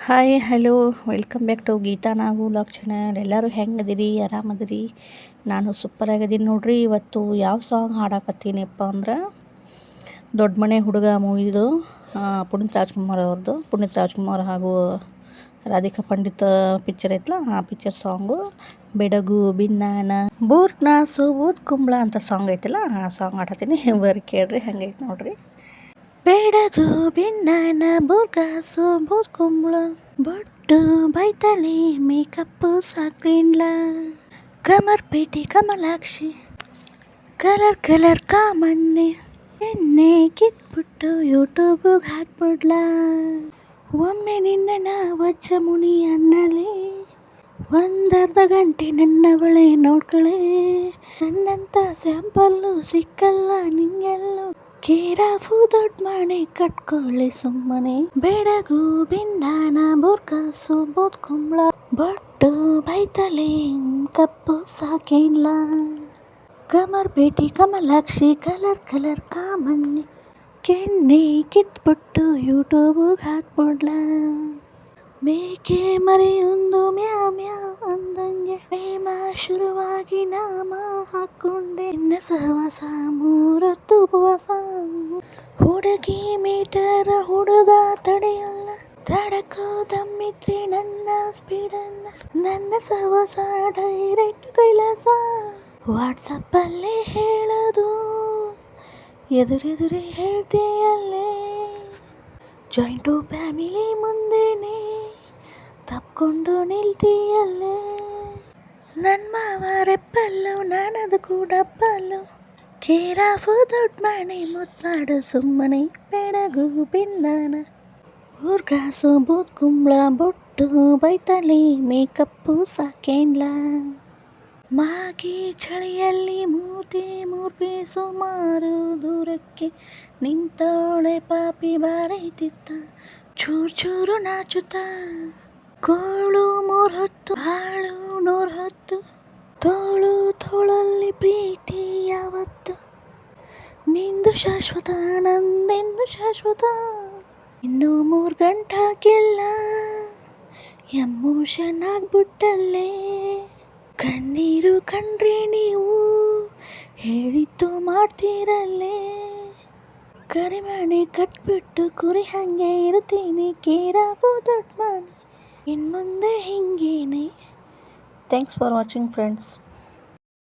Hi hello welcome back to Geetha Nagu vlog channel. ಎಲ್ಲರೂ ಹೆಂಗದಿರಿ? ಆರಾಮದಿರಿ? ನಾನು ಸೂಪರ್ ಆಗಿದ್ದೀನಿ ನೋಡ್ರಿ. ಇವತ್ತು ಯಾವ ಸಾಂಗ್ ಹಾಡಾಕತ್ತೀನಿಪ್ಪ ಅಂದ್ರೆ ದೊಡ್ಡ ಮನೆ ಹುಡುಗ ಮೂವಿದು, ಪುನೀತ್ ರಾಜ್ಕುಮಾರ್ ಅವ್ರದ್ದು. ಪುನೀತ್ ರಾಜ್ಕುಮಾರ್ ಹಾಗೂ ರಾಧಿಕಾ ಪಂಡಿತ್ ಪಿಕ್ಚರ್ ಐತಲ್ಲ, ಆ ಪಿಕ್ಚರ್ ಸಾಂಗು ಬೆಡಗು ಬಿನ್ನಾನ ಬೂರ್ನ ಸೋಬೂದ್ ಕುಂಬ್ಳ ಅಂತ ಸಾಂಗ್ ಐತಲ್ಲ, ಆ ಸಾಂಗ್ ಹಾಡತ್ತೀನಿ. ಬರೀ ಕೇಳ್ರಿ, ಹೆಂಗೈತೆ ನೋಡ್ರಿ. ಬೆಡಗು ಬಿನ್ನಾನ ಬೂರ್ಗಾಸು ಬೂದ್ ಕುಂಬ್ಳ ಬೊಟ್ಟು ಬೈತಲೆ ಮೇಕಪ್ಪು ಸಾಕ್ರಿನ್ಲ ಕಮರ್ಪೇಟೆ ಕಮಲಾಕ್ಷಿ ಕಲರ್ ಕಲರ್ ಕಾಮಣ್ಣೆ ಎಣ್ಣೆ ಕಿತ್ಬಿಟ್ಟು ಯೂಟ್ಯೂಬ್ಗೆ ಹಾಕ್ಬಿಡ್ಲ. ಒಮ್ಮೆ ನಿನ್ನ ವಜ್ರ ಮುನಿ ಅನ್ನಲೆ ಒಂದರ್ಧ ಗಂಟೆ ನನ್ನವಳೆ ನೋಡ್ಕಳೆ. ನನ್ನಂತ ಸ್ಯಾಂಪಲ್ಲು ಸಿಕ್ಕಲ್ಲ ನಿಂಗೆಲ್ಲೋ, ಕೇರಾಫು ದೊಡ್ಡ ಮನೆ ಕಟ್ಕೊಳ್ಳಿ ಸುಮ್ಮನೆ. ಬೆಡಗು ಬಿನ್ನಾನ ಬೂರ್ಗಾಸು ಬೂದ್ ಕುಂಬ್ಳ ಬೊಟ್ಟು ಬೈತಲೆ ಕಪ್ಪು ಸಾಕೇನ್ಲ ಕಮರ್ಪೇಟೆ ಕಮಲಾಕ್ಷಿ ಕಲರ್ ಕಲರ್ ಕಾಮಣ್ಣೆ ಕೆನ್ನೆ ಕಿತ್ಬಿಟ್ಟು ಯೂಟ್ಯೂಬ್ಗೆ ಹಾಕ್ಬಿಡ್ಲ. ಮೇಕೆ ಮರಿಯೊಂದು ಮ್ಯಾವ್ ಮ್ಯಾವ್ ಅಂದಂಗೆ ಪ್ರೇಮ ಶುರುವಾಗಿ ನಾಮ ಹಾಕ್ಕೊಂಡೆ. ನಿನ್ನ ಸಹವಾಸ ಮೂರೊತ್ತು ಉಪವಾಸ, ಹುಡುಗಿ ಮೀಟರ್ ಹುಡುಗ ತಡೆಯಲ್ಲ. ತಡಕೋ ದಮ್ಮಿದ್ರೆ ನನ್ನ ಸ್ಪೀಡನ್ನ, ನನ್ನ ಸಹವಾಸ ಡೈರೆಕ್ಟ್ ಕೈಲಾಸ. ವಾಟ್ಸಪ್ಪಲ್ಲೇ ಹೇಳೋದು ಎದುರೆದುರೇ ಹೇಳ್ತೀಯಲ್ಲೇ, ಜಾಯಿಂಟು ಫ್ಯಾಮಿಲಿ ಮುಂದೆನೇ ತಪ್ಕೊಂಡು ನಿಲ್ತೀಯಲ್ಲೇ. ನನ್ನ ಮಾವ ರೆಪ್ಪಲ್ಲು ನಾನದು ಕೂಡ ಪಲ್ಲು, ಕೇರಾಫು ದೊಡ್ಡ ಮನೆ ಮುತ್ತಾಡು ಸುಮ್ಮನೆ. ಬೆಡಗು ಬಿನ್ನಾನ ಬೂರ್ಗಾಸು ಬೂದ್ ಕುಂಬ್ಳ ಬೊಟ್ಟು ಬೈತಲೆ ಮೇಕಪ್ಪು ಸಾಕೇನ್ಲ. ಮಾಗಿ ಚಳಿಯಲ್ಲಿ ಮೂತಿ ಮೂರ್ಪಿ ಸುಮಾರು ದೂರಕ್ಕೆ ನಿಂತೋಳೆ ಪಾಪಿ ಬಾರೈತಿತ್ತ ಚೂರು ಚೂರು ನಾಚುತ್ತ. ಕೋಳು 3 ಹೊತ್ತು ಹಾಳು 100 ಹೊತ್ತು, ತೋಳು ತೋಳಲ್ಲಿ ಪ್ರೀತಿ ಯಾವತ್ತು. ನಿಂದು ಶಾಶ್ವತ ನಂದೆನ್ನು ಶಾಶ್ವತ, ಇನ್ನು 3 ಗಂಟಾಗಿಲ್ಲ ಎಮೋಷನ್ ಆಗ್ಬಿಟ್ಟಲ್ಲೇ. ಕಣ್ಣೀರು ಕಂಡ್ರೆ ನೀವು ಹೇಳಿದ್ದು ಮಾಡ್ತೀರಲ್ಲೇ, ಕರಿಮಣೆ ಕಟ್ಬಿಟ್ಟು ಕುರಿ ಹಂಗೆ ಇರ್ತೀನಿ. ಕೇರಾಫು ದೊಡ್ಡ ಮನೆ ಇನ್ನು ಮುಂದೆ ಹಿಂಗೇನೆ. Thanks for watching friends.